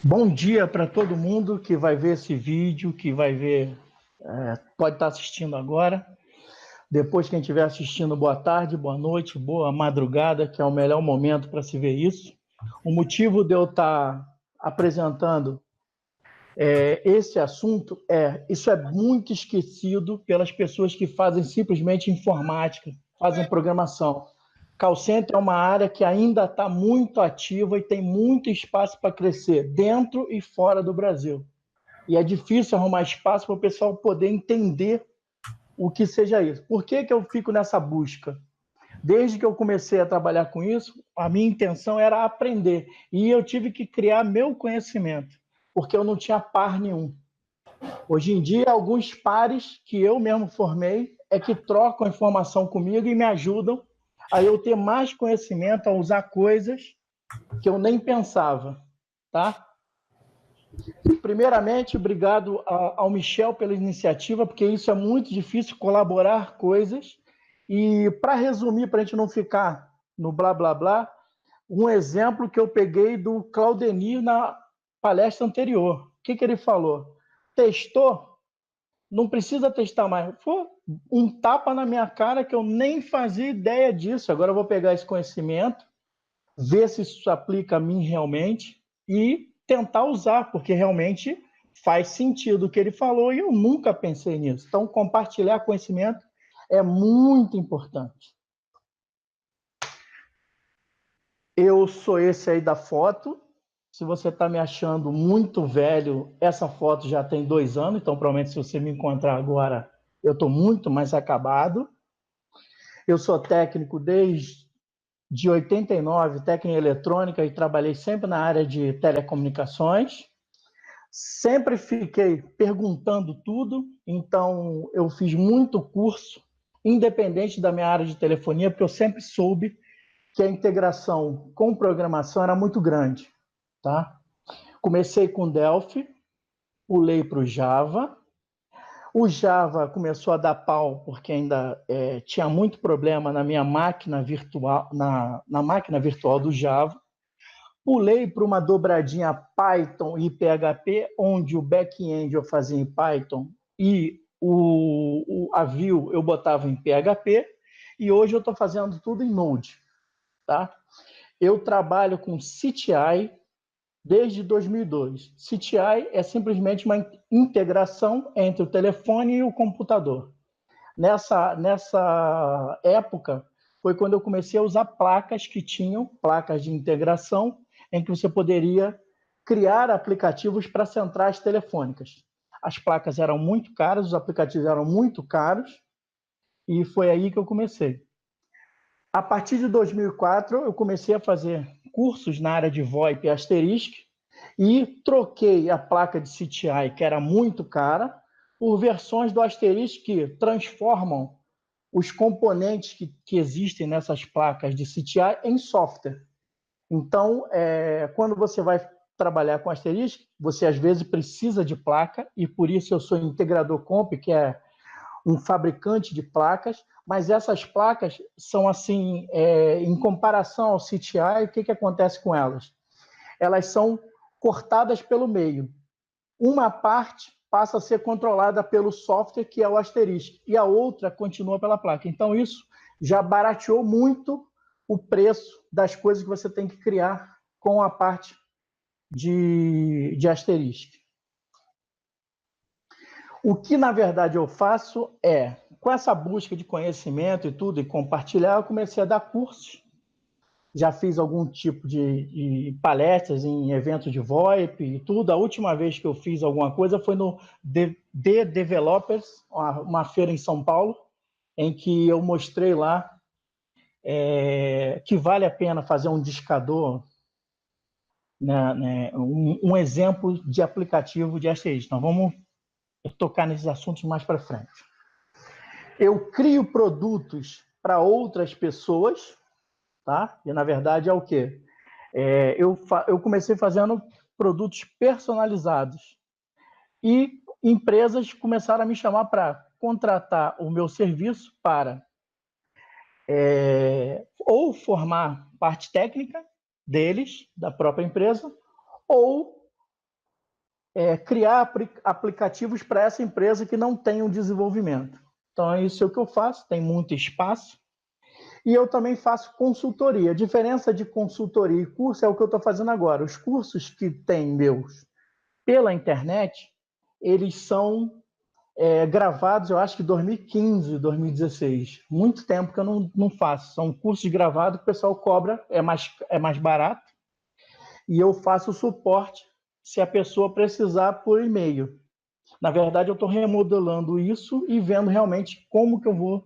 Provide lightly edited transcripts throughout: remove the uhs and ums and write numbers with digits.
Bom dia para todo mundo que vai ver esse vídeo, que vai ver, pode estar assistindo agora. Depois, quem estiver assistindo, boa tarde, boa noite, boa madrugada, que é o melhor momento para se ver isso. O motivo de eu estar apresentando esse assunto isso é muito esquecido pelas pessoas que fazem simplesmente informática, fazem programação. Call center é uma área que ainda está muito ativa e tem muito espaço para crescer, dentro e fora do Brasil. E é difícil arrumar espaço para o pessoal poder entender o que seja isso. Por que eu fico nessa busca? Desde que eu comecei a trabalhar com isso, a minha intenção era aprender. E eu tive que criar meu conhecimento, porque eu não tinha par nenhum. Hoje em dia, alguns pares que eu mesmo formei que trocam informação comigo e me ajudam a eu ter mais conhecimento, a usar coisas que eu nem pensava, tá? Primeiramente, obrigado ao Michel pela iniciativa, porque isso é muito difícil, colaborar coisas. E, para resumir, para a gente não ficar no blá, blá, blá, um exemplo que eu peguei do Claudenir na palestra anterior. O que ele falou? Testou? Não precisa testar mais. Foi um tapa na minha cara que eu nem fazia ideia disso. Agora eu vou pegar esse conhecimento, ver se isso aplica a mim realmente e tentar usar, porque realmente faz sentido o que ele falou e eu nunca pensei nisso. Então, compartilhar conhecimento é muito importante. Eu sou esse aí da foto. Se você está me achando muito velho, essa foto já tem 2 anos, então provavelmente se você me encontrar agora, eu estou muito mais acabado. Eu sou técnico desde 89, técnico em eletrônica, e trabalhei sempre na área de telecomunicações. Sempre fiquei perguntando tudo, então eu fiz muito curso, independente da minha área de telefonia, porque eu sempre soube que a integração com programação era muito grande, tá? Comecei com Delphi, pulei para o Java. O Java começou a dar pau, porque ainda tinha muito problema na minha máquina virtual, na máquina virtual do Java. Pulei para uma dobradinha Python e PHP, onde o back-end eu fazia em Python e a view eu botava em PHP, e hoje eu estou fazendo tudo em Node. Tá? Eu trabalho com CTI desde 2002. CTI é simplesmente uma integração entre o telefone e o computador. Nessa época, foi quando eu comecei a usar placas que tinham, placas de integração, em que você poderia criar aplicativos para centrais telefônicas. As placas eram muito caras, os aplicativos eram muito caros, e foi aí que eu comecei. A partir de 2004, eu comecei a fazer cursos na área de VoIP e Asterisk, e troquei a placa de CTI, que era muito cara, por versões do Asterisk que transformam os componentes que existem nessas placas de CTI em software. Então, quando você vai trabalhar com Asterisk, você às vezes precisa de placa, e por isso eu sou integrador comp, que é um fabricante de placas, mas essas placas são assim, em comparação ao CTI, o que acontece com elas? Elas são cortadas pelo meio. Uma parte passa a ser controlada pelo software, que é o Asterisk, e a outra continua pela placa. Então, isso já barateou muito o preço das coisas que você tem que criar com a parte de Asterisk. O que, na verdade, eu faço com essa busca de conhecimento e tudo, e compartilhar, eu comecei a dar cursos. Já fiz algum tipo de palestras em eventos de VoIP e tudo. A última vez que eu fiz alguma coisa foi no The Developers, uma feira em São Paulo, em que eu mostrei lá que vale a pena fazer um discador, né, um exemplo de aplicativo de Asterisk. Então, vamos tocar nesses assuntos mais para frente. Eu crio produtos para outras pessoas, tá? E, na verdade, é o quê? Eu comecei fazendo produtos personalizados e empresas começaram a me chamar para contratar o meu serviço para ou formar parte técnica deles, da própria empresa, ou criar aplicativos para essa empresa que não tem um desenvolvimento. Então, é isso que eu faço, tem muito espaço. E eu também faço consultoria. A diferença de consultoria e curso é o que eu estou fazendo agora. Os cursos que tem meus pela internet, eles são gravados, eu acho que 2015, 2016. Muito tempo que eu não faço. São cursos gravados que o pessoal cobra, é mais barato. E eu faço o suporte se a pessoa precisar por e-mail. Na verdade, eu estou remodelando isso e vendo realmente como que eu vou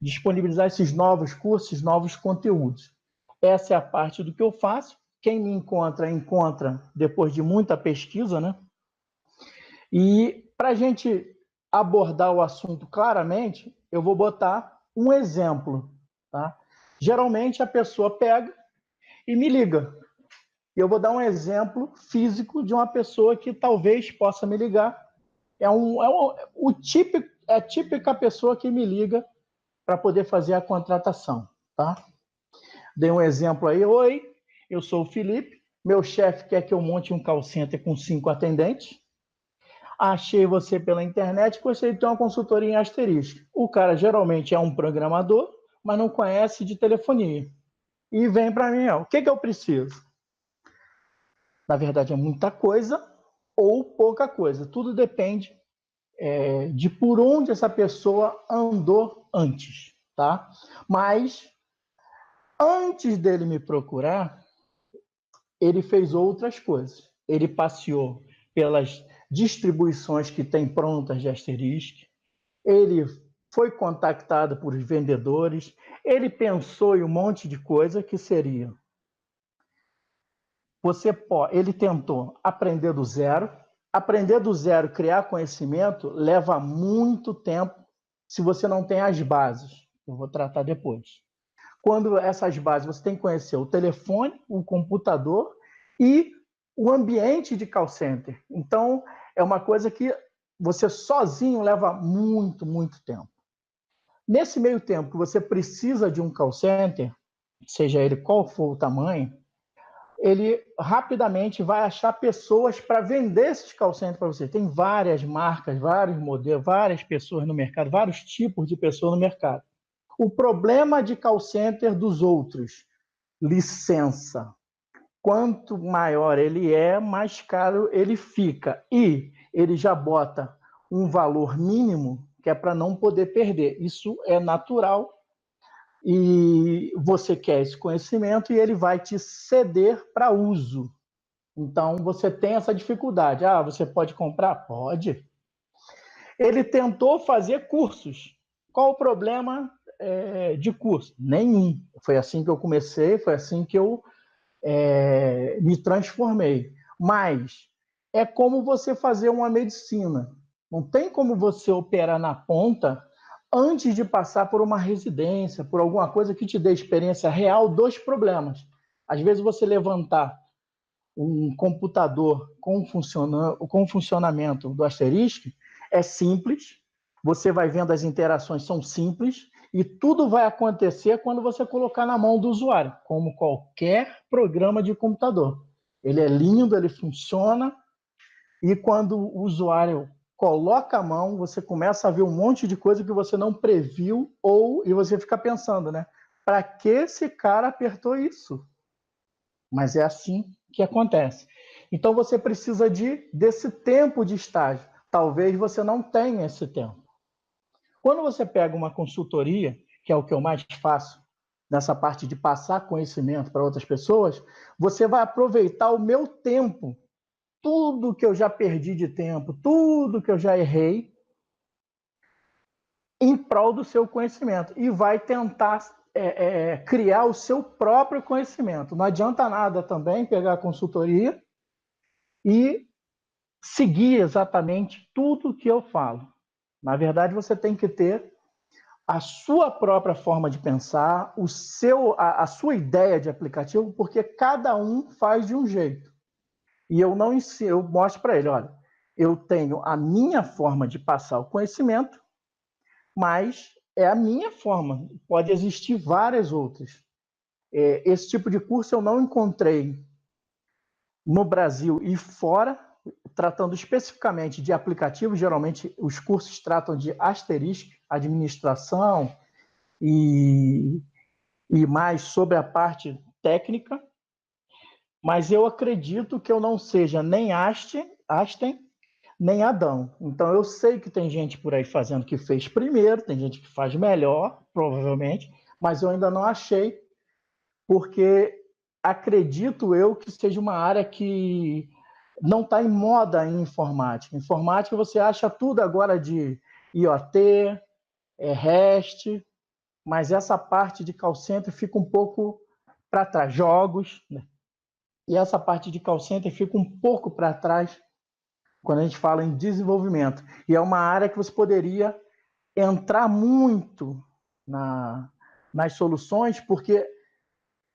disponibilizar esses novos cursos, novos conteúdos. Essa é a parte do que eu faço. Quem me encontra depois de muita pesquisa, né? E para a gente abordar o assunto claramente, eu vou botar um exemplo. Tá? Geralmente a pessoa pega e me liga. Eu vou dar um exemplo físico de uma pessoa que talvez possa me ligar. É a típica pessoa que me liga para poder fazer a contratação. Tá? Dei um exemplo aí. Oi, eu sou o Felipe. Meu chefe quer que eu monte um call center com 5 atendentes. Achei você pela internet, gostaria de ter uma consultoria em asterisco. O cara geralmente é um programador, mas não conhece de telefonia. E vem para mim, o que eu preciso? Na verdade, é muita coisa ou pouca coisa. Tudo depende de por onde essa pessoa andou antes. Tá? Mas, antes dele me procurar, ele fez outras coisas. Ele passeou pelas distribuições que tem prontas de asterisco, ele foi contactado por vendedores, ele pensou em um monte de coisa que seria. Ele tentou aprender do zero, criar conhecimento leva muito tempo se você não tem as bases. Eu vou tratar depois. Quando essas bases, você tem que conhecer o telefone, o computador e o ambiente de call center. Então, é uma coisa que você sozinho leva muito, muito tempo. Nesse meio tempo que você precisa de um call center, seja ele qual for o tamanho, ele rapidamente vai achar pessoas para vender esses call centers para você. Tem várias marcas, vários modelos, várias pessoas no mercado, vários tipos de pessoas no mercado. O problema de call center dos outros, licença. Quanto maior ele é, mais caro ele fica. E ele já bota um valor mínimo que é para não poder perder. Isso é natural e você quer esse conhecimento e ele vai te ceder para uso. Então, você tem essa dificuldade. Você pode comprar? Pode. Ele tentou fazer cursos. Qual o problema de curso? Nenhum. Foi assim que eu comecei, foi assim que eu me transformei. Mas é como você fazer uma medicina. Não tem como você operar na ponta antes de passar por uma residência, por alguma coisa que te dê experiência real dos problemas. Às vezes você levantar um computador com funcionamento do asterisco é simples, você vai vendo as interações são simples e tudo vai acontecer quando você colocar na mão do usuário, como qualquer programa de computador. Ele é lindo, ele funciona e quando o usuário coloca a mão, você começa a ver um monte de coisa que você não previu e você fica pensando, né? Para que esse cara apertou isso? Mas é assim que acontece. Então você precisa desse tempo de estágio. Talvez você não tenha esse tempo. Quando você pega uma consultoria, que é o que eu mais faço, nessa parte de passar conhecimento para outras pessoas, você vai aproveitar o meu tempo, tudo que eu já perdi de tempo, tudo que eu já errei, em prol do seu conhecimento. E vai tentar criar o seu próprio conhecimento. Não adianta nada também pegar a consultoria e seguir exatamente tudo que eu falo. Na verdade, você tem que ter a sua própria forma de pensar, a sua ideia de aplicativo, porque cada um faz de um jeito. E eu não ensino, eu mostro para ele, olha, eu tenho a minha forma de passar o conhecimento, mas é a minha forma. Pode existir várias outras. Esse tipo de curso eu não encontrei no Brasil e fora. tratando especificamente de aplicativos, geralmente os cursos tratam de asterisco, administração e mais sobre a parte técnica, mas eu acredito que eu não seja nem Einstein nem Adão. Então eu sei que tem gente por aí fazendo que fez primeiro, tem gente que faz melhor, provavelmente, mas eu ainda não achei, porque acredito eu que seja uma área que não está em moda em informática. Informática você acha tudo agora de IoT, REST, mas essa parte de call center fica um pouco para trás. Jogos, né? E essa parte de call center fica um pouco para trás quando a gente fala em desenvolvimento. E é uma área que você poderia entrar muito nas soluções, porque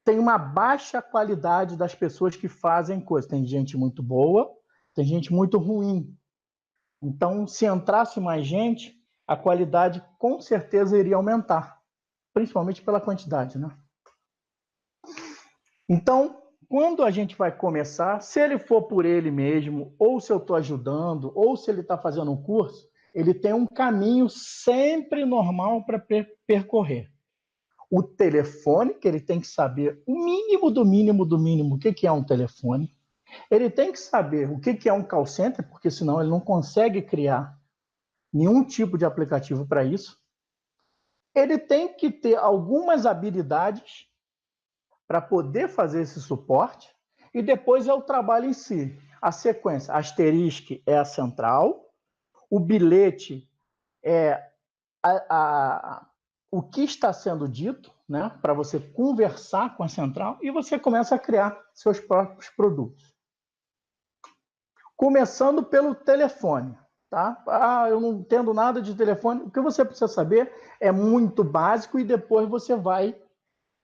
tem uma baixa qualidade das pessoas que fazem coisas. Tem gente muito boa, tem gente muito ruim. Então, se entrasse mais gente, a qualidade com certeza iria aumentar, principalmente pela quantidade, né? Então, quando a gente vai começar, se ele for por ele mesmo, ou se eu estou ajudando, ou se ele está fazendo um curso, ele tem um caminho sempre normal para percorrer. O telefone, que ele tem que saber o mínimo do mínimo do mínimo o que é um telefone. Ele tem que saber o que é um call center, porque senão ele não consegue criar nenhum tipo de aplicativo para isso. Ele tem que ter algumas habilidades para poder fazer esse suporte, e depois é o trabalho em si. A sequência, asterisco é a central, o bilhete é o que está sendo dito, né, para você conversar com a central, e você começa a criar seus próprios produtos. Começando pelo telefone. Tá? Eu não entendo nada de telefone. O que você precisa saber é muito básico e depois você vai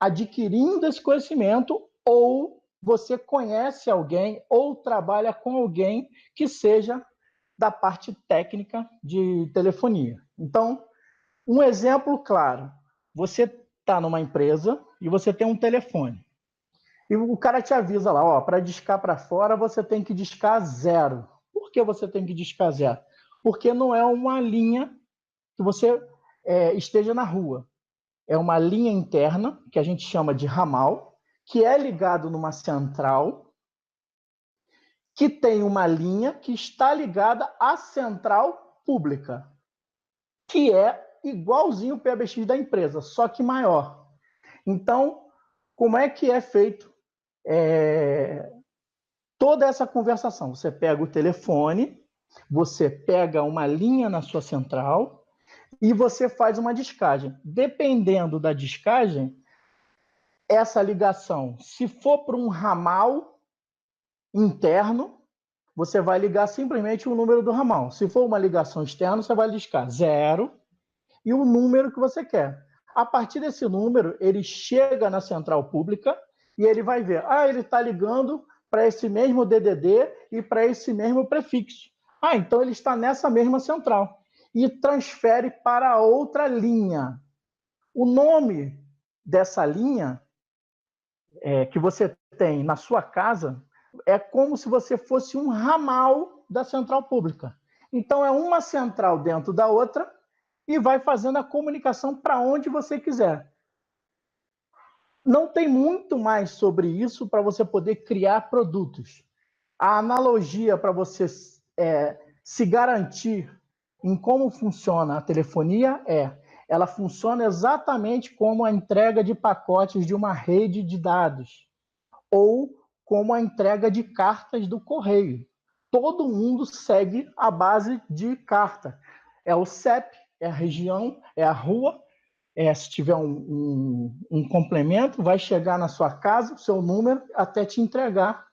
adquirindo esse conhecimento, ou você conhece alguém ou trabalha com alguém que seja da parte técnica de telefonia. Então, um exemplo claro, você está numa empresa e você tem um telefone. E o cara te avisa lá, ó, para discar para fora você tem que discar 0. Por que você tem que discar 0? Porque não é uma linha que você esteja na rua. É uma linha interna, que a gente chama de ramal, que é ligado numa central, que tem uma linha que está ligada à central pública, que é igualzinho o PBX da empresa, só que maior. Então, como é que é feito toda essa conversação? Você pega o telefone, você pega uma linha na sua central e você faz uma descagem. Dependendo da descagem, essa ligação, se for para um ramal interno, você vai ligar simplesmente o número do ramal. Se for uma ligação externa, você vai discar 0 e o número que você quer. A partir desse número, ele chega na central pública e ele vai ver, ele está ligando para esse mesmo DDD e para esse mesmo prefixo. Então ele está nessa mesma central. E transfere para outra linha. O nome dessa linha que você tem na sua casa é como se você fosse um ramal da central pública. Então, é uma central dentro da outra e vai fazendo a comunicação para onde você quiser. Não tem muito mais sobre isso para você poder criar produtos. A analogia para você se garantir em como funciona a telefonia ela funciona exatamente como a entrega de pacotes de uma rede de dados ou como a entrega de cartas do correio. Todo mundo segue a base de carta. É o CEP, é a região, é a rua. Se tiver um complemento, vai chegar na sua casa, o seu número, até te entregar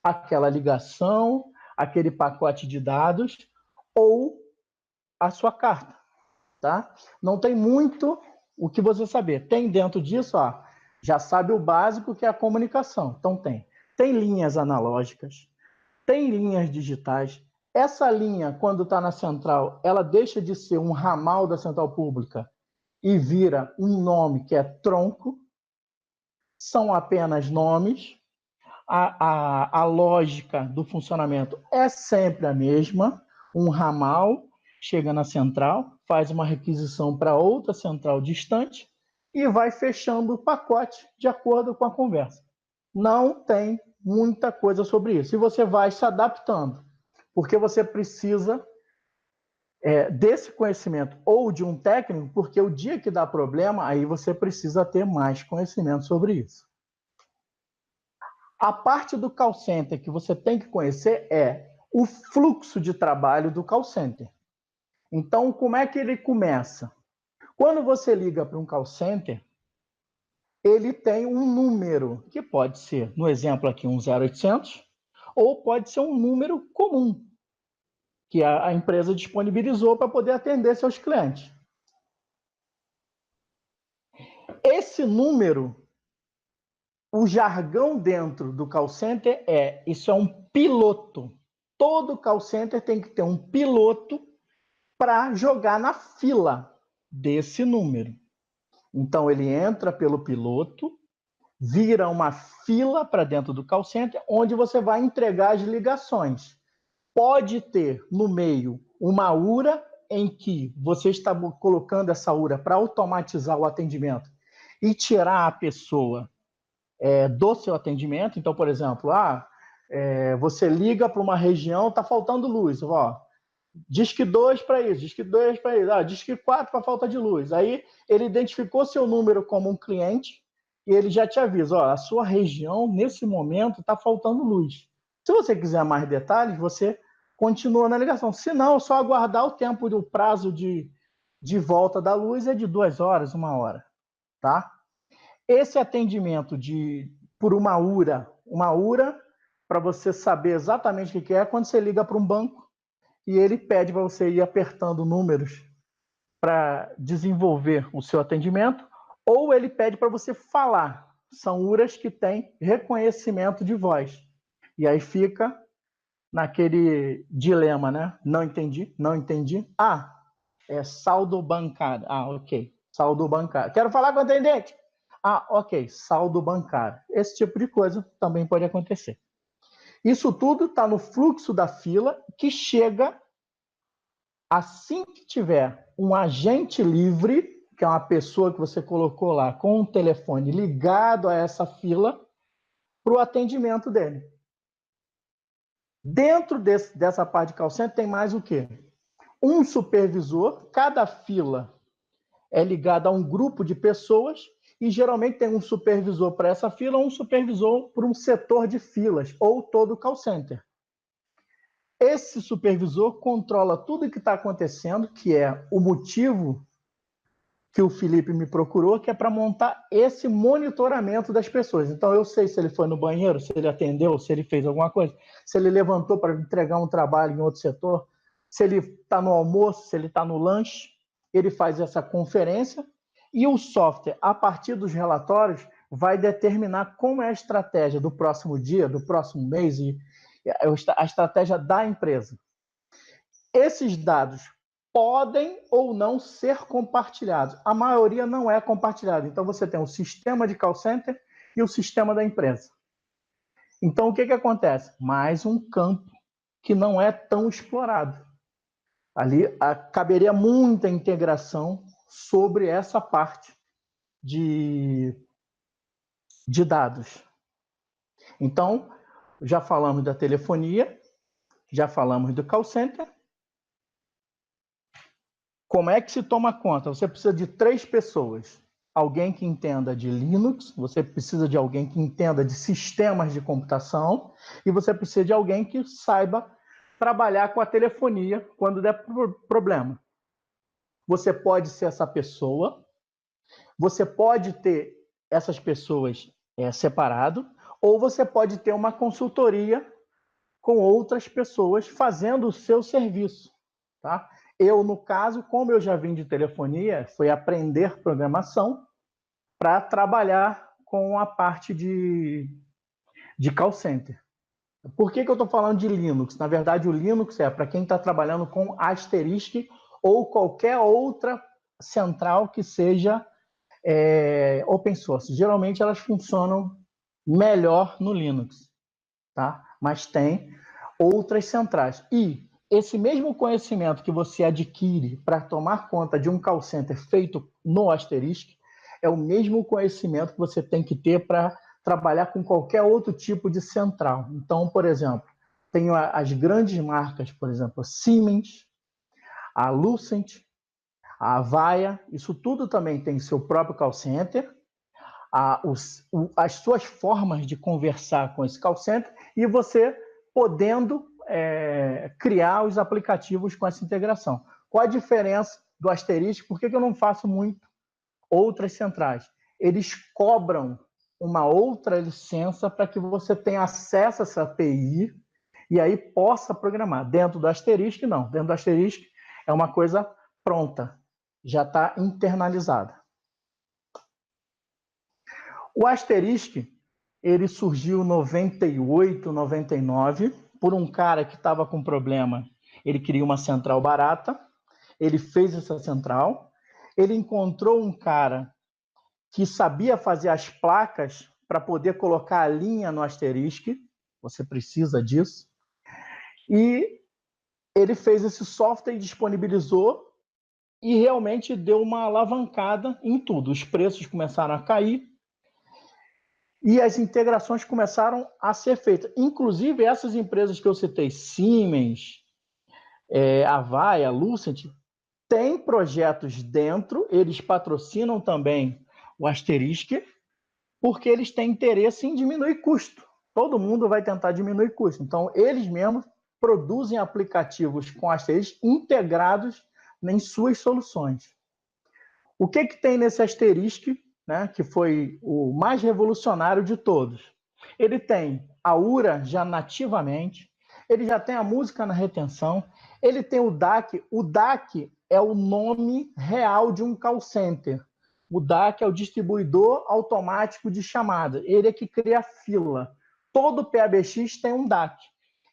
aquela ligação, aquele pacote de dados ou a sua carta. Tá? Não tem muito o que você saber. Tem dentro disso, já sabe o básico, que é a comunicação. Então tem linhas analógicas, tem linhas digitais. Essa linha, quando está na central, ela deixa de ser um ramal da central pública e vira um nome que é tronco. São apenas nomes. a lógica do funcionamento é sempre a mesma. Um ramal chega na central, faz uma requisição para outra central distante e vai fechando o pacote de acordo com a conversa. Não tem muita coisa sobre isso. E você vai se adaptando, porque você precisa desse conhecimento ou de um técnico, porque o dia que dá problema, aí você precisa ter mais conhecimento sobre isso. A parte do call center que você tem que conhecer é o fluxo de trabalho do call center. Então, como é que ele começa? Quando você liga para um call center, ele tem um número, que pode ser, no exemplo aqui, um 0800, ou pode ser um número comum, que a empresa disponibilizou para poder atender seus clientes. Esse número, o jargão dentro do call center isso é um piloto. Todo call center tem que ter um piloto para jogar na fila desse número. Então, ele entra pelo piloto, vira uma fila para dentro do call center, onde você vai entregar as ligações. Pode ter no meio uma URA em que você está colocando essa URA para automatizar o atendimento e tirar a pessoa do seu atendimento. Então, por exemplo, você liga para uma região, está faltando luz. Disque 2 para isso, disque 2 para isso, disque 4 para falta de luz. Aí ele identificou seu número como um cliente e ele já te avisa, a sua região, nesse momento, está faltando luz. Se você quiser mais detalhes, você continua na ligação. Se não, é só aguardar o tempo do prazo de volta da luz é de 2 horas, 1 hora. Tá? Esse atendimento por uma URA, para você saber exatamente o que é, quando você liga para um banco e ele pede para você ir apertando números para desenvolver o seu atendimento, ou ele pede para você falar. São URAs que têm reconhecimento de voz. E aí fica naquele dilema, né? Não entendi, não entendi. É saldo bancário. Ok, saldo bancário. Quero falar com o atendente. Ok, saldo bancário. Esse tipo de coisa também pode acontecer. Isso tudo está no fluxo da fila que chega assim que tiver um agente livre, que é uma pessoa que você colocou lá com um telefone ligado a essa fila, para o atendimento dele. Dentro dessa parte de call center tem mais o quê? Um supervisor, cada fila é ligada a um grupo de pessoas e geralmente tem um supervisor para essa fila ou um supervisor para um setor de filas, ou todo o call center. Esse supervisor controla tudo o que está acontecendo, que é o motivo que o Felipe me procurou, que é para montar esse monitoramento das pessoas. Então, eu sei se ele foi no banheiro, se ele atendeu, se ele fez alguma coisa, se ele levantou para entregar um trabalho em outro setor, se ele está no almoço, se ele está no lanche. Ele faz essa conferência e o software, a partir dos relatórios, vai determinar como é a estratégia do próximo dia, do próximo mês e a estratégia da empresa. Esses dados podem ou não ser compartilhados. A maioria não é compartilhada. Então, você tem o sistema de call center e o sistema da empresa. Então, o que acontece? Mais um campo que não é tão explorado. Ali caberia muita integração sobre essa parte de dados. Então, já falamos da telefonia, já falamos do call center. Como é que se toma conta? Você precisa de 3 pessoas. Alguém que entenda de Linux, você precisa de alguém que entenda de sistemas de computação e você precisa de alguém que saiba trabalhar com a telefonia quando der problema. Você pode ser essa pessoa, você pode ter essas pessoas separado, ou você pode ter uma consultoria com outras pessoas fazendo o seu serviço. Tá? Eu, no caso, como eu já vim de telefonia, foi aprender programação para trabalhar com a parte de call center. Por que eu estou falando de Linux? Na verdade, o Linux é para quem está trabalhando com Asterisk ou qualquer outra central que seja open source. Geralmente, elas funcionam melhor no Linux. tá? Mas tem outras centrais. E esse mesmo conhecimento que você adquire para tomar conta de um call center feito no Asterisk é o mesmo conhecimento que você tem que ter para trabalhar com qualquer outro tipo de central. Então, por exemplo, tenho as grandes marcas, por exemplo, a Siemens, a Lucent, a Avaya, isso tudo também tem seu próprio call center, as suas formas de conversar com esse call center e você podendo criar os aplicativos com essa integração. Qual a diferença do Asterisk? Por que eu não faço muito outras centrais? Eles cobram uma outra licença para que você tenha acesso a essa API e aí possa programar. Dentro do Asterisk, não. Dentro do Asterisk é uma coisa pronta, já está internalizada. O Asterisk, ele surgiu em 98, 99, por um cara que estava com problema. Ele queria uma central barata, ele fez essa central, ele encontrou um cara que sabia fazer as placas para poder colocar a linha no Asterisk, você precisa disso, e ele fez esse software e disponibilizou e realmente deu uma alavancada em tudo. Os preços começaram a cair e as integrações começaram a ser feitas. Inclusive, essas empresas que eu citei, Siemens, Avaya, Lucent, têm projetos dentro, eles patrocinam também o Asterisk, porque eles têm interesse em diminuir custo. Todo mundo vai tentar diminuir custo. Então, eles mesmos produzem aplicativos com Asterisk integrados em suas soluções. O que tem nesse Asterisk, né, que foi o mais revolucionário de todos? Ele tem a URA já nativamente, ele já tem a música na retenção, ele tem o DAC. O DAC é o nome real de um call center. O DAC é o distribuidor automático de chamada. Ele é que cria a fila. Todo PABX tem um DAC.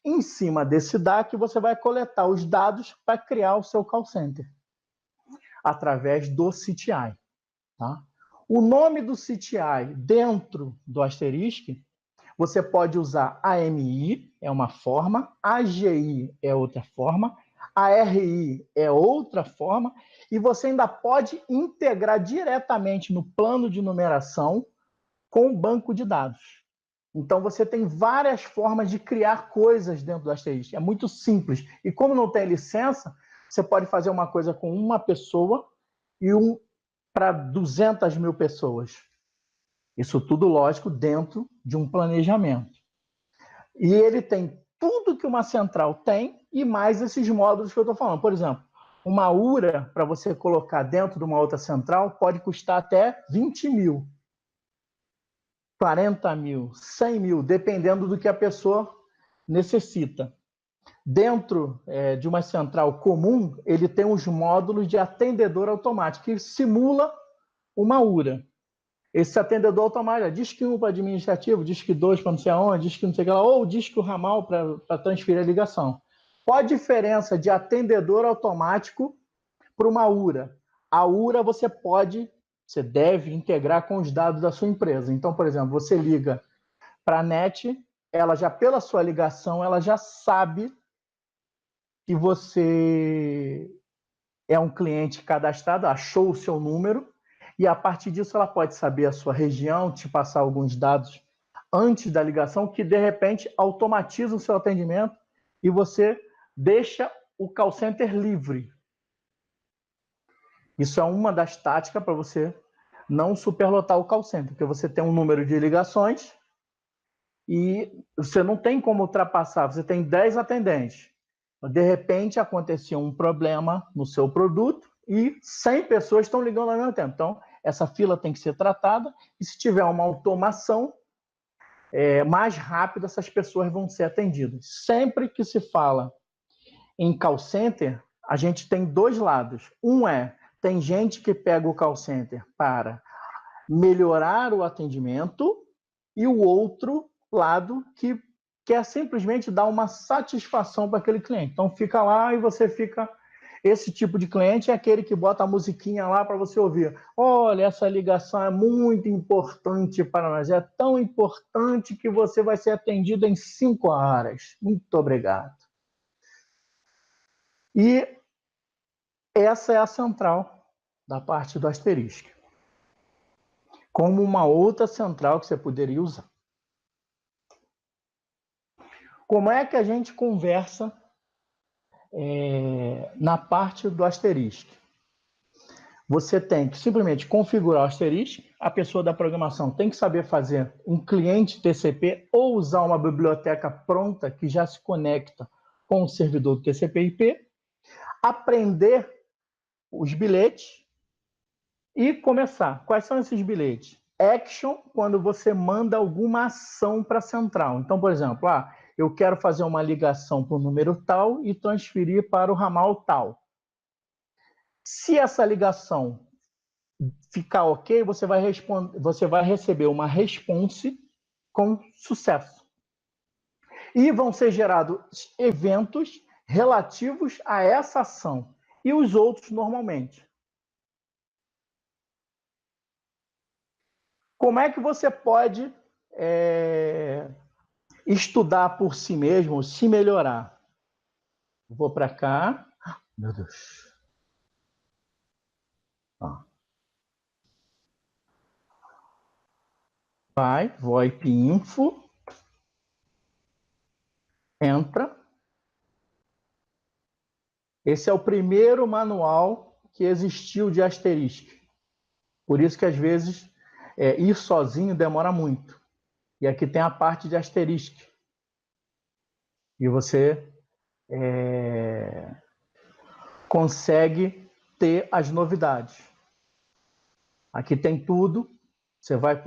Em cima desse DAC, você vai coletar os dados para criar o seu call center, através do CTI. Tá? O nome do CTI dentro do Asterisk, você pode usar AMI, é uma forma, AGI é outra forma, ARI é outra forma, e você ainda pode integrar diretamente no plano de numeração com o banco de dados. Então, você tem várias formas de criar coisas dentro do Asterisk. É muito simples. E como não tem licença, você pode fazer uma coisa com uma pessoa e para 200 mil pessoas. Isso tudo, lógico, dentro de um planejamento. E ele tem tudo que uma central tem e mais esses módulos que eu estou falando. Por exemplo, uma URA, para você colocar dentro de uma outra central, pode custar até 20 mil, 40 mil, 100 mil, dependendo do que a pessoa necessita. Dentro de uma central comum, ele tem os módulos de atendedor automático, que simula uma URA. Esse atendedor automático, disque 1 para administrativo, disque 2 para não sei aonde, disque não sei o que lá, ou disque o ramal para transferir a ligação. Qual a diferença de atendedor automático para uma URA? A URA você deve integrar com os dados da sua empresa. Então, por exemplo, você liga para a NET, ela já, pela sua ligação, ela já sabe que você é um cliente cadastrado, achou o seu número, e a partir disso ela pode saber a sua região, te passar alguns dados antes da ligação, que de repente automatiza o seu atendimento e você deixa o call center livre. Isso é uma das táticas para você não superlotar o call center, porque você tem um número de ligações e você não tem como ultrapassar, você tem 10 atendentes. De repente, aconteceu um problema no seu produto e 100 pessoas estão ligando ao mesmo tempo. Então, essa fila tem que ser tratada e se tiver uma automação, mais rápido essas pessoas vão ser atendidas. Sempre que se fala em call center, a gente tem dois lados. Tem gente que pega o call center para melhorar o atendimento e o outro lado que quer simplesmente dar uma satisfação para aquele cliente. Então, fica lá e você fica Esse tipo de cliente é aquele que bota a musiquinha lá para você ouvir. Olha, essa ligação é muito importante para nós. É tão importante que você vai ser atendido em 5 horas. Muito obrigado. E essa é a central da parte do asterisco. Como uma outra central que você poderia usar. Como é que a gente conversa na parte do asterisco? Você tem que simplesmente configurar o asterisco, a pessoa da programação tem que saber fazer um cliente TCP ou usar uma biblioteca pronta que já se conecta com o servidor do TCP/IP, aprender os bilhetes e começar. Quais são esses bilhetes? Action, quando você manda alguma ação para a central. Então, por exemplo, eu quero fazer uma ligação para o número tal e transferir para o ramal tal. Se essa ligação ficar ok, você vai receber uma response com sucesso. E vão ser gerados eventos relativos a essa ação e os outros normalmente. Como é que você pode estudar por si mesmo, se melhorar? Vou para cá. Meu Deus. Vai, VoIP Info. Entra. Esse é o primeiro manual que existiu de asterisco. Por isso que, às vezes, ir sozinho demora muito. E aqui tem a parte de asterisco. E você consegue ter as novidades. Aqui tem tudo. Você vai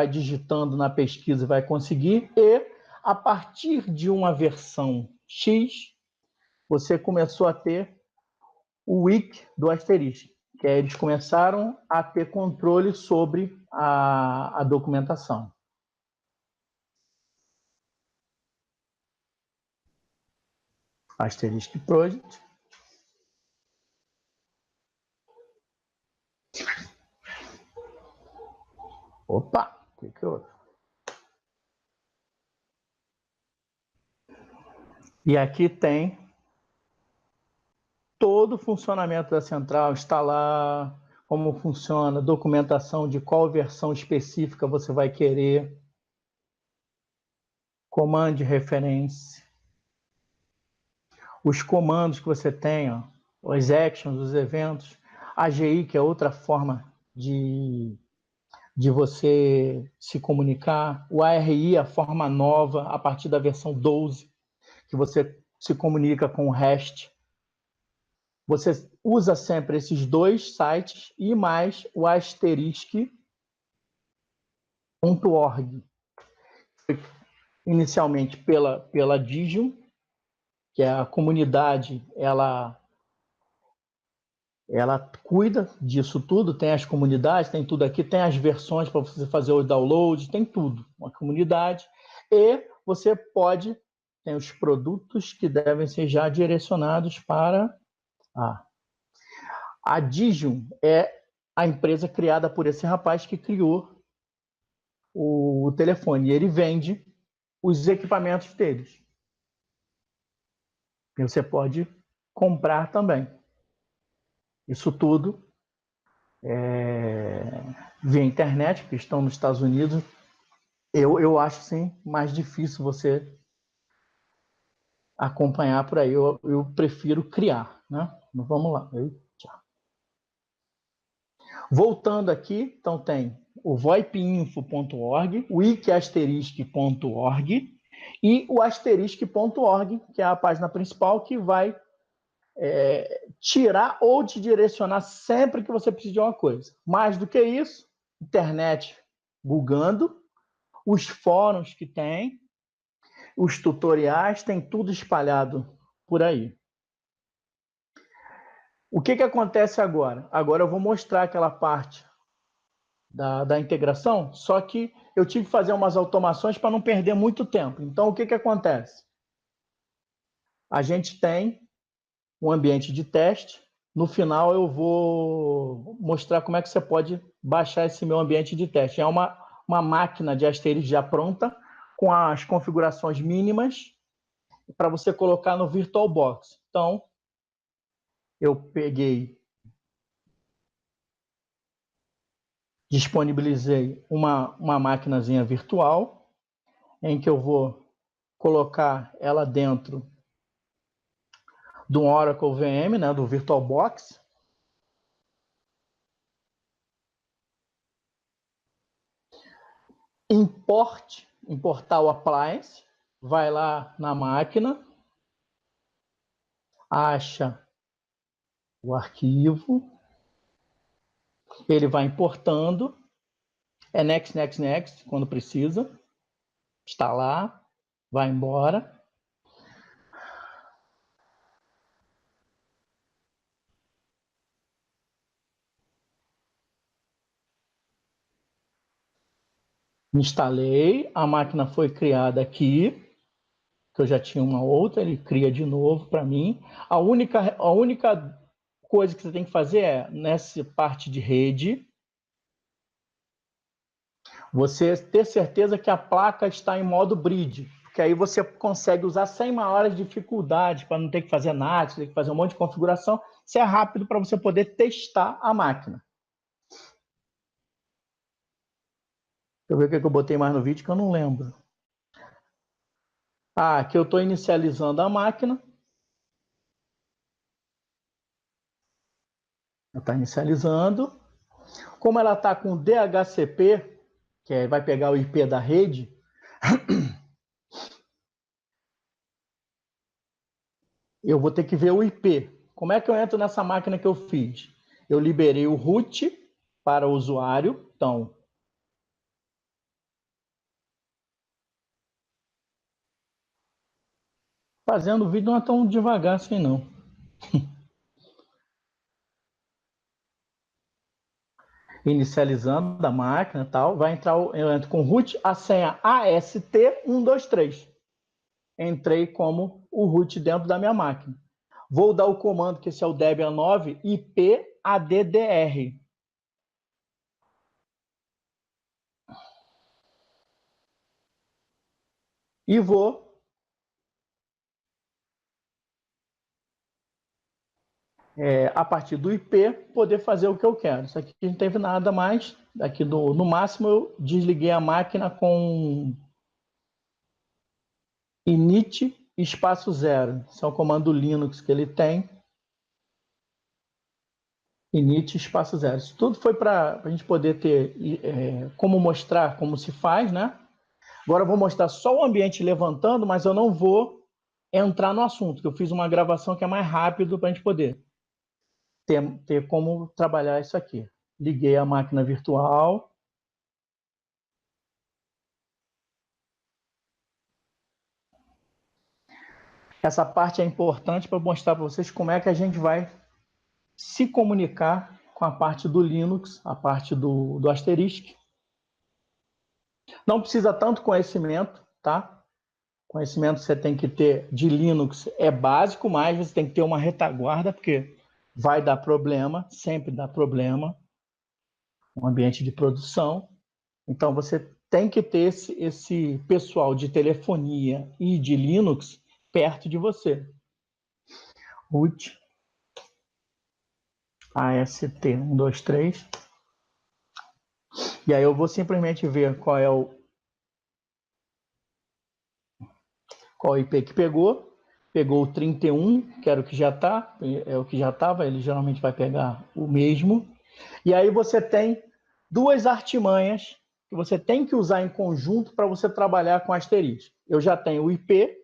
digitando na pesquisa e vai conseguir. E, a partir de uma versão X, você começou a ter o wiki do asterisco, que aí eles começaram a ter controle sobre a documentação. Asterisk Project. Opa, o que houve? E aqui tem todo o funcionamento da central, instalar, como funciona, documentação de qual versão específica você vai querer, comando de referência, os comandos que você tem, os actions, os eventos, AGI, que é outra forma de você se comunicar, o ARI, a forma nova, a partir da versão 12, que você se comunica com o REST. Você usa sempre esses dois sites e mais o asterisk.org. Inicialmente pela Digium, que é a comunidade, ela cuida disso tudo, tem as comunidades, tem tudo aqui, tem as versões para você fazer o download, tem tudo, uma comunidade. E você tem os produtos que devem ser já direcionados para... A Digium é a empresa criada por esse rapaz que criou o telefone. E ele vende os equipamentos deles. E você pode comprar também. Isso tudo via internet, porque estão nos Estados Unidos. Eu acho, sim, mais difícil você acompanhar por aí. Eu prefiro criar, né? Mas vamos lá. Voltando aqui, então tem o voipinfo.org, o wikiasterisk.org e o asterisk.org, que é a página principal que vai tirar ou te direcionar sempre que você precisa de uma coisa. Mais do que isso, internet googando, os fóruns que tem, os tutoriais, tem tudo espalhado por aí. O que acontece agora? Agora eu vou mostrar aquela parte da integração, só que eu tive que fazer umas automações para não perder muito tempo. Então, o que acontece? A gente tem um ambiente de teste. No final, eu vou mostrar como é que você pode baixar esse meu ambiente de teste. É uma máquina de Asterix já pronta, com as configurações mínimas, para você colocar no VirtualBox. Então, eu peguei, disponibilizei uma maquinazinha virtual, em que eu vou colocar ela dentro do Oracle VM, né, do VirtualBox. Importar o appliance, vai lá na máquina, acha o arquivo, ele vai importando, é next, next, next, quando precisa, está lá, vai embora. Instalei, a máquina foi criada aqui, que eu já tinha uma outra, ele cria de novo para mim. A única coisa que você tem que fazer é, nessa parte de rede, você ter certeza que a placa está em modo bridge, porque aí você consegue usar sem maiores dificuldades, para não ter que fazer NAT, ter que fazer um monte de configuração. Isso é rápido para você poder testar a máquina. Deixa eu ver o que eu botei mais no vídeo, que eu não lembro. Aqui eu estou inicializando a máquina. Está inicializando. Como ela está com DHCP, que vai pegar o IP da rede, eu vou ter que ver o IP. Como é que eu entro nessa máquina que eu fiz? Eu liberei o root para o usuário. Então, fazendo o vídeo não é tão devagar assim, não. Inicializando a máquina e tal, vai entrar, eu entro com root, a senha AST123. Entrei como o root dentro da minha máquina. Vou dar o comando, que esse é o Debian 9, IPADDR. E vou a partir do IP, poder fazer o que eu quero. Isso aqui não teve nada mais. Aqui no máximo, eu desliguei a máquina com init espaço 0. Esse é o comando Linux que ele tem. Init espaço 0. Isso tudo foi para a gente poder ter como mostrar como se faz, né? Agora eu vou mostrar só o ambiente levantando, mas eu não vou entrar no assunto, que eu fiz uma gravação que é mais rápido para a gente poder ter como trabalhar isso aqui. Liguei a máquina virtual. Essa parte é importante para mostrar para vocês como é que a gente vai se comunicar com a parte do Linux, a parte do Asterisk. Não precisa tanto conhecimento, tá? Conhecimento você tem que ter de Linux é básico, mas você tem que ter uma retaguarda, porque vai dar problema, sempre dá problema, um ambiente de produção. Então, você tem que ter esse pessoal de telefonia e de Linux perto de você. Root AST123. E aí eu vou simplesmente ver qual é o IP que pegou. Pegou o 31, que era o que já está, é o que já estava, ele geralmente vai pegar o mesmo. E aí você tem duas artimanhas que você tem que usar em conjunto para você trabalhar com Asterisk. Eu já tenho o IP,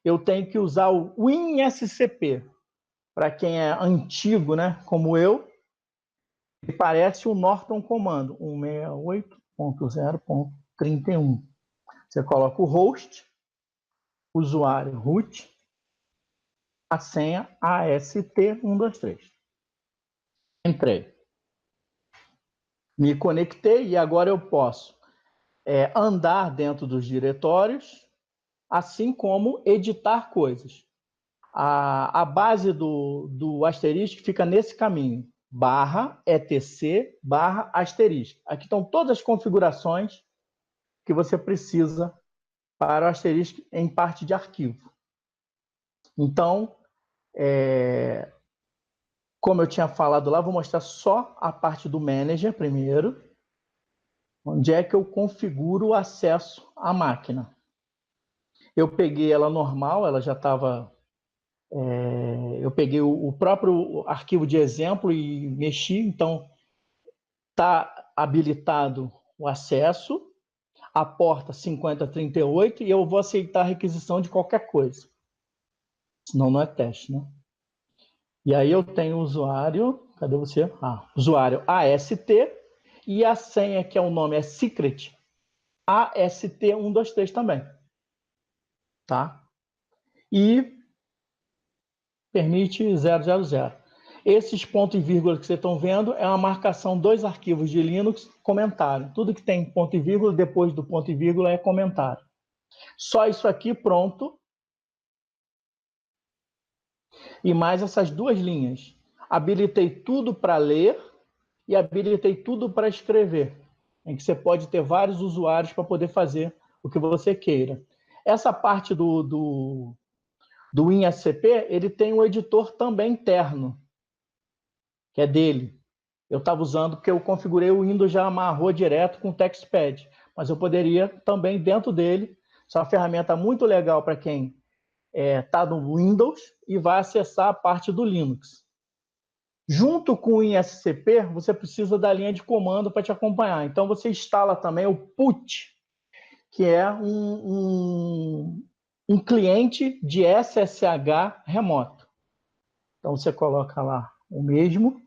eu tenho que usar o WinSCP. Para quem é antigo, né, como eu, parece o Norton Comando 168.0.31. Você coloca o host, usuário root, a senha AST123. Entrei. Me conectei e agora eu posso andar dentro dos diretórios, assim como editar coisas. A base do asterisco fica nesse caminho, barra etc, barra asterisco. Aqui estão todas as configurações que você precisa para o asterisco em parte de arquivo. Então, como eu tinha falado lá, vou mostrar só a parte do Manager primeiro, onde é que eu configuro o acesso à máquina. Eu peguei ela normal, ela já estava... eu peguei o próprio arquivo de exemplo e mexi, então está habilitado o acesso, a porta 5038, e eu vou aceitar a requisição de qualquer coisa. Senão não é teste, né? E aí eu tenho o usuário, cadê você? Usuário AST, e a senha, que é o nome, é secret, AST123 também. Tá? E permite 000. Esses pontos e vírgula que vocês estão vendo é uma marcação dos arquivos de Linux, comentário. Tudo que tem ponto e vírgula, depois do ponto e vírgula, é comentário. Só isso aqui, pronto. E mais essas duas linhas. Habilitei tudo para ler e habilitei tudo para escrever, em que você pode ter vários usuários para poder fazer o que você queira. Essa parte do WinSCP, ele tem um editor também interno, que é dele. Eu estava usando porque eu configurei o Windows, já amarrou direto com o TextPad, mas eu poderia também dentro dele. Essa é uma ferramenta muito legal para quem está no Windows e vai acessar a parte do Linux. Junto com o ISCP, você precisa da linha de comando para te acompanhar. Então, você instala também o PUT, que é um cliente de SSH remoto. Então, você coloca lá o mesmo.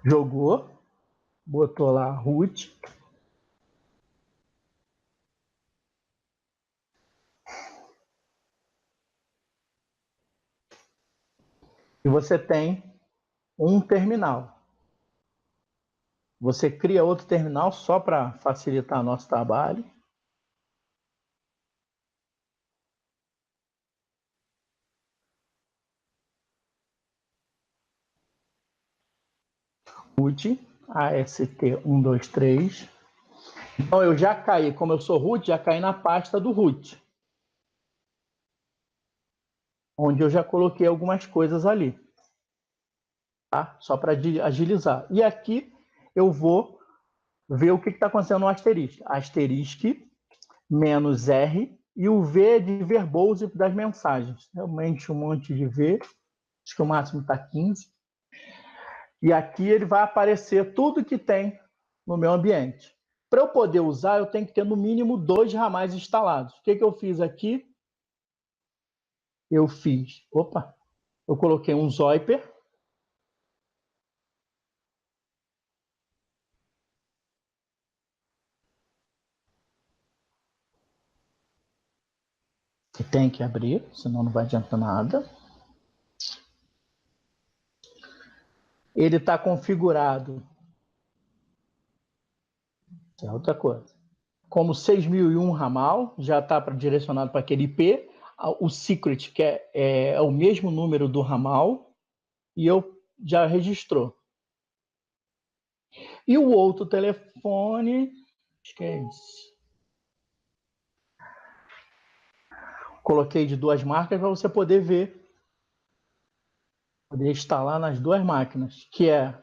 Jogou, botou lá root. E você tem um terminal. Você cria outro terminal só para facilitar nosso trabalho. Root, AST123. Então eu já caí, como eu sou root, já caí na pasta do root, onde eu já coloquei algumas coisas ali, tá? Só para agilizar. E aqui eu vou ver o que está acontecendo no asterisco. Asterisco, menos R, e o V de verbose das mensagens. Realmente um monte de V, acho que o máximo está 15. E aqui ele vai aparecer tudo que tem no meu ambiente. Para eu poder usar, eu tenho que ter no mínimo 2 ramais instalados. O que eu fiz aqui? Eu coloquei um Zoiper. Que tem que abrir, senão não vai adiantar nada. Ele está configurado. É outra coisa. Como 6001 ramal, já está direcionado para aquele IP. O secret, que é o mesmo número do ramal, e eu já registrou. E o outro telefone, acho que é esse. Coloquei de 2 marcas para você poder ver, poder instalar nas 2 máquinas, que é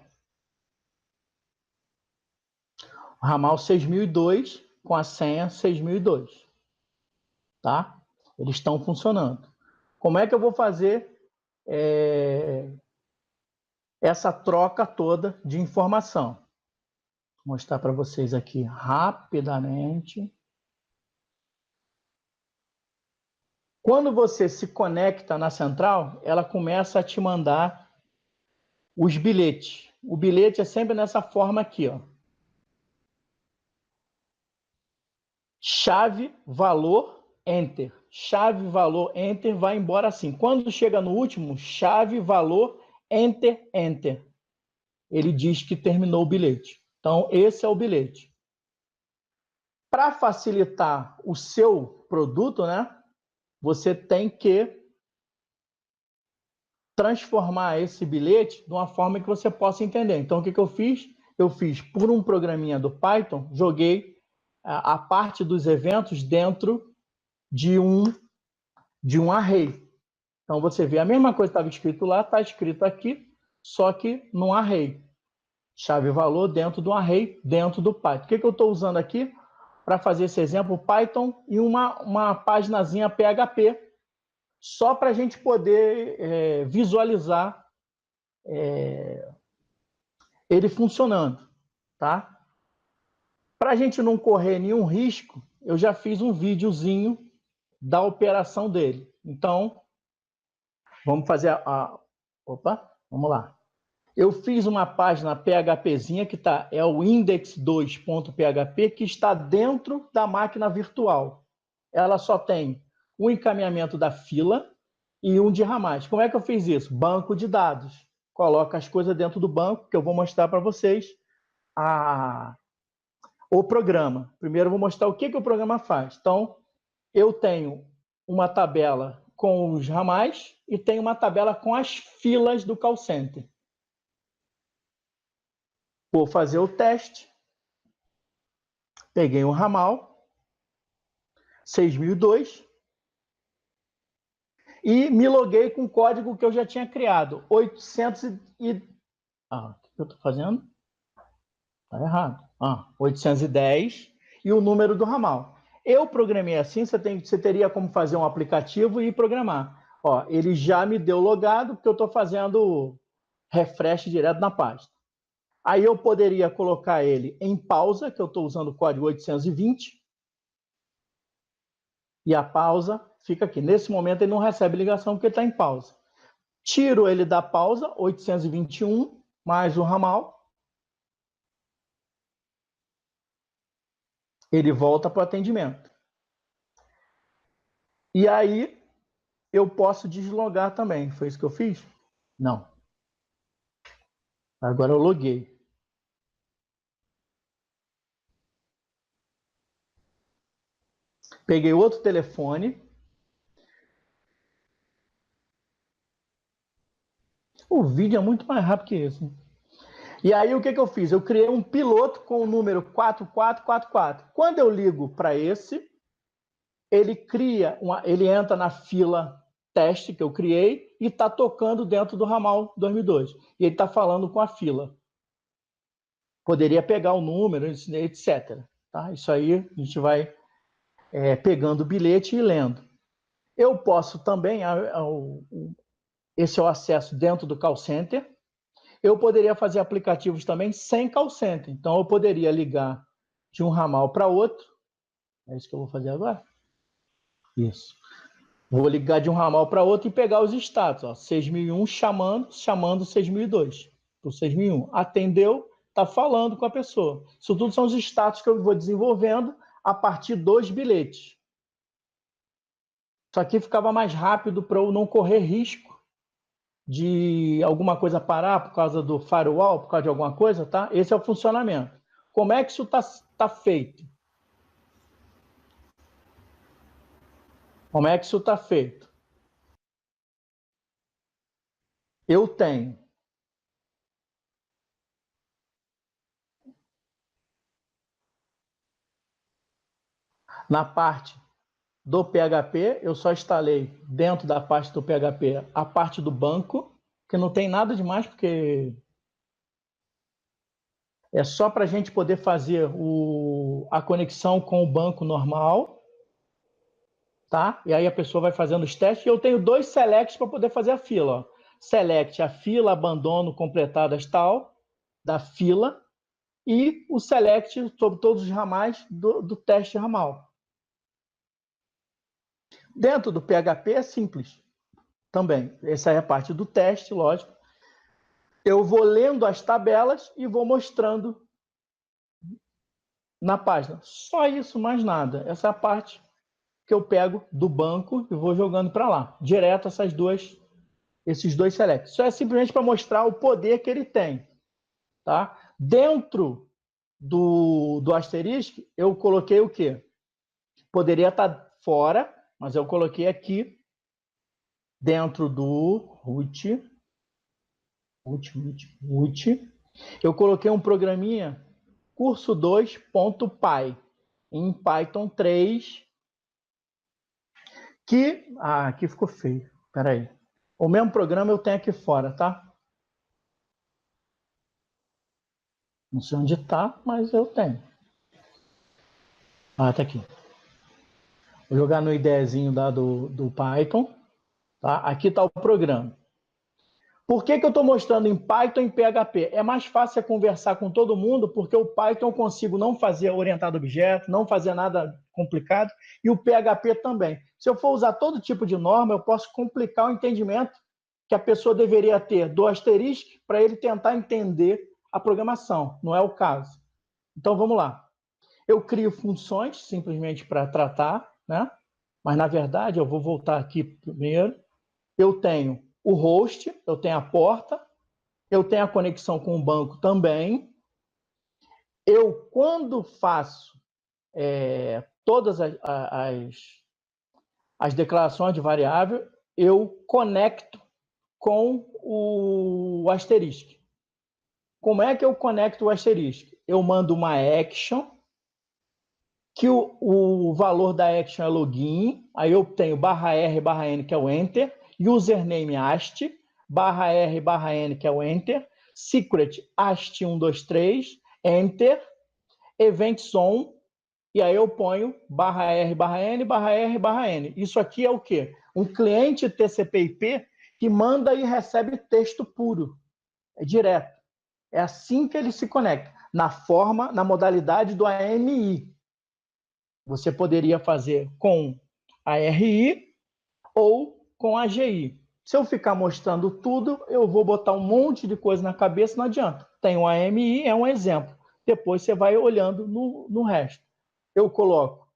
o ramal 6002 com a senha 6002. Tá? Eles estão funcionando. Como é que eu vou fazer essa troca toda de informação? Vou mostrar para vocês aqui rapidamente. Quando você se conecta na central, ela começa a te mandar os bilhetes. O bilhete é sempre nessa forma aqui, ó. Chave, valor, enter. Chave, valor, enter, vai embora assim. Quando chega no último, chave, valor, enter, enter. Ele diz que terminou o bilhete. Então, esse é o bilhete. Para facilitar o seu produto, né, você tem que transformar esse bilhete de uma forma que você possa entender. Então, o que eu fiz? Eu fiz por um programinha do Python, joguei a parte dos eventos dentro de um array. Então, você vê a mesma coisa que estava escrito lá, está escrito aqui, só que num array. Chave-valor dentro do array, dentro do Python. O que eu estou usando aqui para fazer esse exemplo? Python e uma paginazinha PHP, só para a gente poder visualizar ele funcionando, tá? Para a gente não correr nenhum risco, eu já fiz um videozinho da operação dele. Então, vamos fazer Opa, vamos lá. Eu fiz uma página PHPzinha que é o index2.php, que está dentro da máquina virtual. Ela só tem um encaminhamento da fila e um de ramais. Como é que eu fiz isso? Banco de dados. Coloca as coisas dentro do banco, que eu vou mostrar para vocês o programa. Primeiro eu vou mostrar o que o programa faz. Então, eu tenho uma tabela com os ramais e tenho uma tabela com as filas do call center. Vou fazer o teste. Peguei um ramal 6002 e me loguei com o código que eu já tinha criado. 800 e... o que eu estou fazendo? Está errado. 810 e o número do ramal. Eu programei assim, você teria como fazer um aplicativo e programar. Ele já me deu logado, porque eu estou fazendo refresh direto na página. Aí eu poderia colocar ele em pausa, que eu estou usando o código 820, e a pausa fica aqui. Nesse momento ele não recebe ligação porque está em pausa. Tiro ele da pausa, 821, mais o ramal. Ele volta para o atendimento. E aí eu posso deslogar também. Foi isso que eu fiz? Não. Agora eu loguei. Peguei outro telefone. O vídeo é muito mais rápido que isso. E aí o que eu fiz? Eu criei um piloto com o número 4444. Quando eu ligo para esse, ele entra na fila teste que eu criei e está tocando dentro do ramal 2002. E ele está falando com a fila. Poderia pegar o número, etc. Tá? Isso aí a gente vai pegando o bilhete e lendo. Eu posso também, esse é o acesso dentro do call center, eu poderia fazer aplicativos também sem call center. Então, eu poderia ligar de um ramal para outro. É isso que eu vou fazer agora? Isso. Vou ligar de um ramal para outro e pegar os status. 6001 chamando 6002. Para o 6001. Atendeu, está falando com a pessoa. Isso tudo são os status que eu vou desenvolvendo a partir dos bilhetes. Isso aqui ficava mais rápido para eu não correr risco de alguma coisa parar por causa do firewall, por causa de alguma coisa, tá? Esse é o funcionamento. Como é que isso tá feito? Como é que isso está feito? Eu tenho na parte do PHP, eu só instalei dentro da parte do PHP a parte do banco, que não tem nada demais, porque é só para a gente poder fazer a conexão com o banco normal, tá? E aí a pessoa vai fazendo os testes. E eu tenho 2 selects para poder fazer a fila. Select a fila, abandono, completadas tal, da fila, e o select sobre todos os ramais do teste ramal. Dentro do PHP é simples também. Essa é a parte do teste, lógico. Eu vou lendo as tabelas e vou mostrando na página. Só isso, mais nada. Essa é a parte que eu pego do banco e vou jogando para lá. Direto esses dois selects. Isso é simplesmente para mostrar o poder que ele tem. Tá? Dentro do asterisco, eu coloquei o quê? Poderia estar fora, mas eu coloquei aqui dentro do root. Eu coloquei um programinha curso2.py em Python 3 que... Ah, aqui ficou feio. Espera aí. O mesmo programa eu tenho aqui fora, tá? Não sei onde está, mas eu tenho. Ah, tá aqui. Vou jogar no IDEzinho lá do Python. Tá? Aqui está o programa. Por que eu estou mostrando em Python e em PHP? É mais fácil conversar com todo mundo, porque o Python eu consigo não fazer orientado a objeto, não fazer nada complicado, e o PHP também. Se eu for usar todo tipo de norma, eu posso complicar o entendimento que a pessoa deveria ter do asterisco para ele tentar entender a programação. Não é o caso. Então, vamos lá. Eu crio funções simplesmente para tratar, né? Mas, na verdade, eu vou voltar aqui primeiro. Eu tenho o host, eu tenho a porta, eu tenho a conexão com o banco também. Eu, quando faço todas as declarações de variável, eu conecto com o asterisco. Como é que eu conecto o asterisco? Eu mando uma action, que o valor da action é login, aí eu tenho /r/n, que é o enter, username ast, /r/n, que é o enter, secret ast123, enter, events on, e aí eu ponho /r/n. Isso aqui é o quê? Um cliente TCP/IP que manda e recebe texto puro, é direto. É assim que ele se conecta, na modalidade do AMI. Você poderia fazer com a RI ou com a AGI. Se eu ficar mostrando tudo, eu vou botar um monte de coisa na cabeça, não adianta. Tem o AMI, é um exemplo. Depois você vai olhando no resto. Eu coloco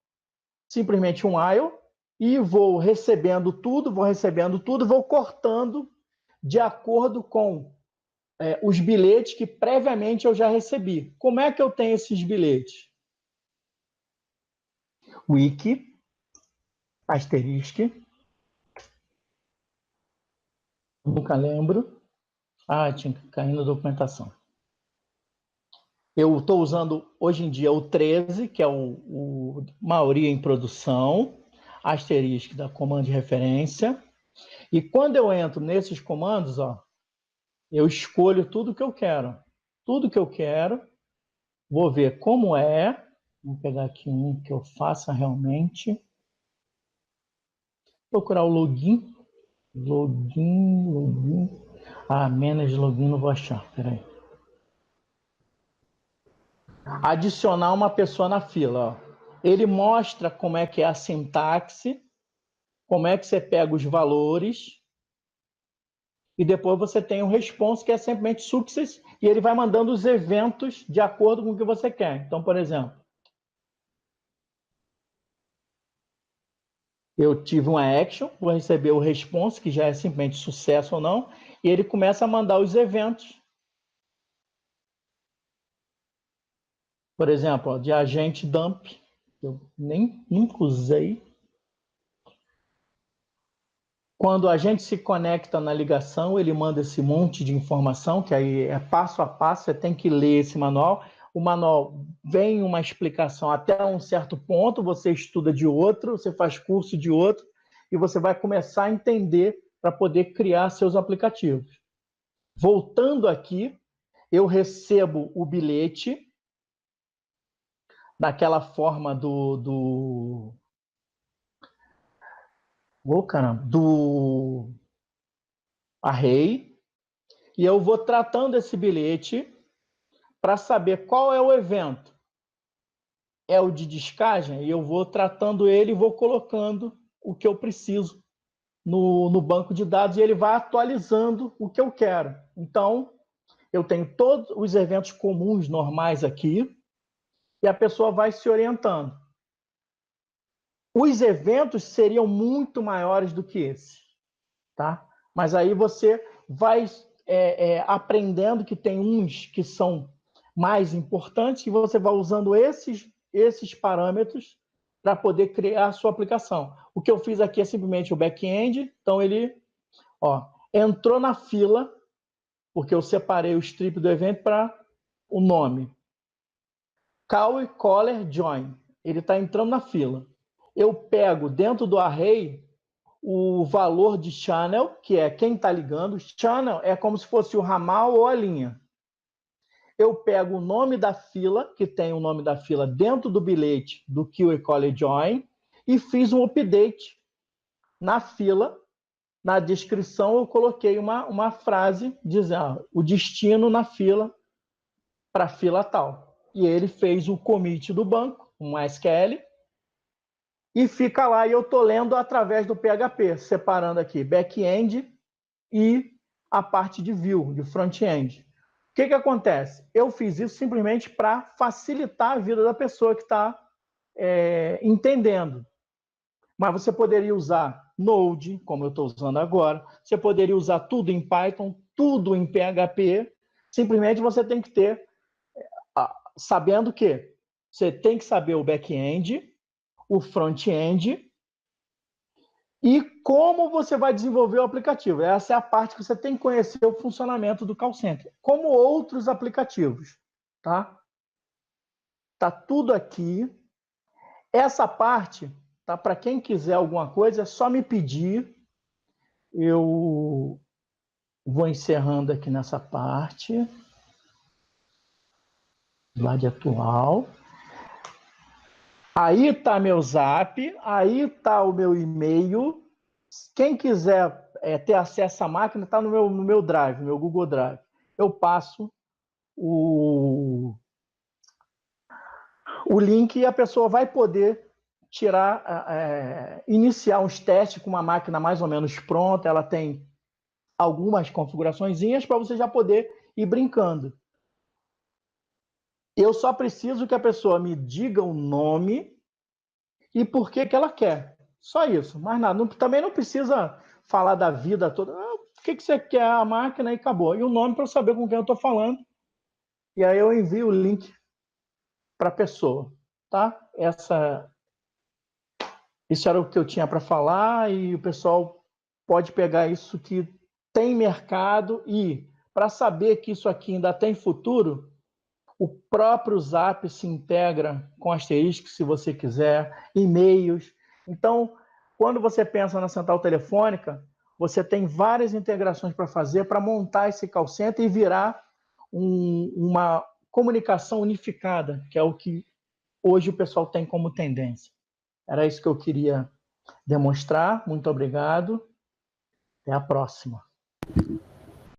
simplesmente um while e vou recebendo tudo, vou cortando de acordo com os bilhetes que previamente eu já recebi. Como é que eu tenho esses bilhetes? Wiki, asterisco, nunca lembro. Ah, tinha que cair na documentação. Eu estou usando hoje em dia o 13, que é o maioria em produção, asterisco da comando de referência. E quando eu entro nesses comandos, ó, eu escolho tudo que eu quero. Tudo que eu quero, vou ver como é. Vou pegar aqui um que eu faça realmente. Procurar o login. Login. Ah, menos login não vou achar. Peraí. Adicionar uma pessoa na fila. Ó. Ele mostra como é que é a sintaxe, como é que você pega os valores, e depois você tem o response, que é simplesmente success, e ele vai mandando os eventos de acordo com o que você quer. Então, por exemplo, eu tive uma action, vou receber o response, que já é simplesmente sucesso ou não, e ele começa a mandar os eventos. Por exemplo, ó, de agente dump, eu nunca usei. Quando a gente se conecta na ligação, ele manda esse monte de informação, que aí é passo a passo, você tem que ler esse manual. O manual vem uma explicação até um certo ponto, você estuda de outro, você faz curso de outro, e você vai começar a entender para poder criar seus aplicativos. Voltando aqui, eu recebo o bilhete naquela forma do array, e eu vou tratando esse bilhete para saber qual é o evento. É o de descagem, e eu vou tratando ele e vou colocando o que eu preciso no banco de dados, e ele vai atualizando o que eu quero. Então, eu tenho todos os eventos comuns normais aqui, e a pessoa vai se orientando. Os eventos seriam muito maiores do que esse, tá? Mas aí você vai aprendendo que tem uns que são mais importantes e você vai usando esses parâmetros para poder criar a sua aplicação. O que eu fiz aqui é simplesmente o back-end, então ele entrou na fila, porque eu separei o strip do evento para o nome. Call, caller, join. Ele está entrando na fila. Eu pego dentro do array o valor de channel, que é quem está ligando. Channel é como se fosse o ramal ou a linha. Eu pego o nome da fila, que tem o nome da fila dentro do bilhete do Kill e Call Join, e fiz um update na fila. Na descrição eu coloquei uma frase dizendo o destino na fila para a fila tal. E ele fez o commit do banco, um SQL, e fica lá, e eu estou lendo através do PHP, separando aqui back-end e a parte de view, de front-end. O que acontece? Eu fiz isso simplesmente para facilitar a vida da pessoa que está entendendo. Mas você poderia usar Node, como eu estou usando agora, você poderia usar tudo em Python, tudo em PHP, simplesmente você tem que ter, sabendo que você tem que saber o back-end, o front-end, e como você vai desenvolver o aplicativo. Essa é a parte que você tem que conhecer o funcionamento do call center, como outros aplicativos, tá? Tá tudo aqui. Essa parte, tá? Para quem quiser alguma coisa, é só me pedir. Eu vou encerrando aqui nessa parte. Slide atual. Aí tá meu zap, aí tá o meu e-mail. Quem quiser ter acesso à máquina, está no meu Drive, meu Google Drive. Eu passo o link e a pessoa vai poder iniciar uns testes com uma máquina mais ou menos pronta. Ela tem algumas configuraçõezinhas para você já poder ir brincando. Eu só preciso que a pessoa me diga o nome e por que ela quer. Só isso, mais nada. Também não precisa falar da vida toda. O que você quer a máquina e acabou. E o nome para eu saber com quem eu estou falando. E aí eu envio o link para a pessoa. Tá? Isso era o que eu tinha para falar e o pessoal pode pegar isso que tem mercado e para saber que isso aqui ainda tem futuro, o próprio Zap se integra com asterisco, se você quiser, e-mails. Então, quando você pensa na central telefônica, você tem várias integrações para fazer para montar esse call center e virar uma comunicação unificada, que é o que hoje o pessoal tem como tendência. Era isso que eu queria demonstrar. Muito obrigado. Até a próxima.